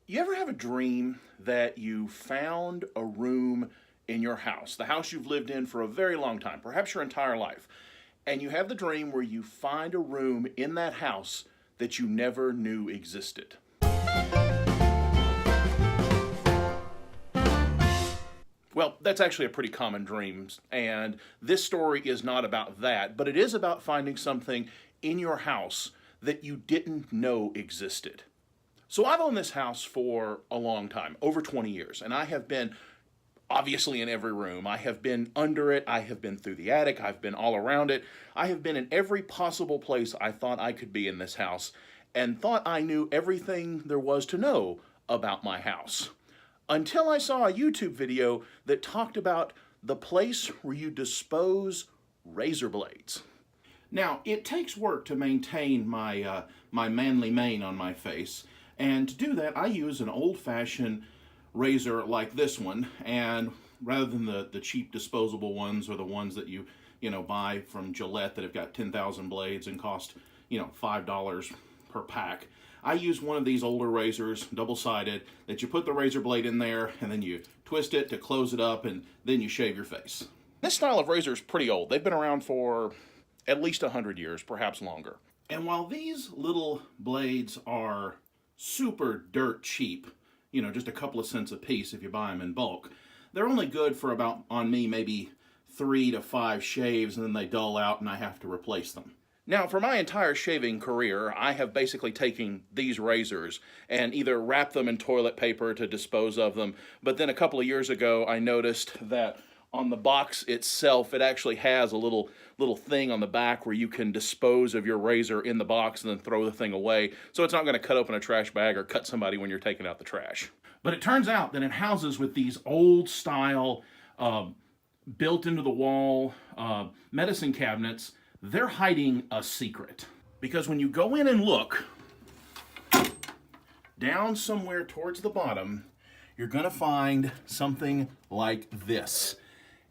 You ever have a dream that you found a room in your house, the house you've lived in for a very long time, perhaps your entire life, and you have the dream where you find a room in that house that you never knew existed? Well, that's actually a pretty common dream, and this story is not about that, but it is about finding something in your house that you didn't know existed. So I've owned this house for a long time, over 20 years, and I have been obviously in every room. I have been under it, I have been through the attic, I've been all around it. I have been in every possible place I thought I could be in this house and thought I knew everything there was to know about my house. Until I saw a YouTube video that talked about the place where you dispose razor blades. Now, it takes work to maintain my manly mane on my face, and to do that I use an old-fashioned razor like this one, and rather than the cheap disposable ones or the ones that you buy from Gillette that have got 10,000 blades and cost $5 per pack, I use one of these older razors, double-sided, that you put the razor blade in there and then you twist it to close it up and then you shave your face. This style of razor is pretty old. They've been around for at least 100 years, perhaps longer. And while these little blades are super dirt cheap, just a couple of cents a piece if you buy them in bulk, they're only good for about, on me, maybe 3 to 5 shaves, and then they dull out and I have to replace them. Now, for my entire shaving career, I have basically taken these razors and either wrapped them in toilet paper to dispose of them, but then a couple of years ago I noticed that on the box itself, it actually has a little thing on the back where you can dispose of your razor in the box and then throw the thing away, so it's not going to cut open a trash bag or cut somebody when you're taking out the trash. But it turns out that in houses with these old style, built into the wall medicine cabinets, they're hiding a secret. Because when you go in and look down somewhere towards the bottom, you're going to find something like this.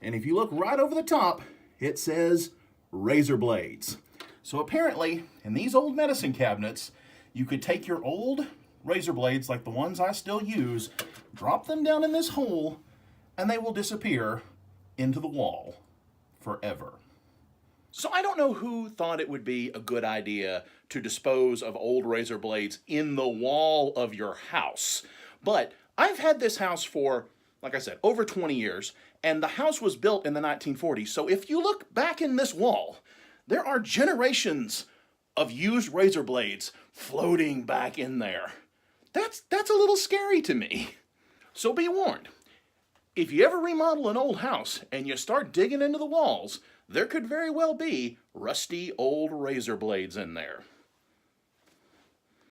And if you look right over the top, it says razor blades. So apparently, in these old medicine cabinets, you could take your old razor blades, like the ones I still use, drop them down in this hole, and they will disappear into the wall forever. So I don't know who thought it would be a good idea to dispose of old razor blades in the wall of your house. But I've had this house for, like I said, over 20 years, and the house was built in the 1940s. So if you look back in this wall, there are generations of used razor blades floating back in there. That's a little scary to me. So be warned, if you ever remodel an old house and you start digging into the walls, there could very well be rusty old razor blades in there.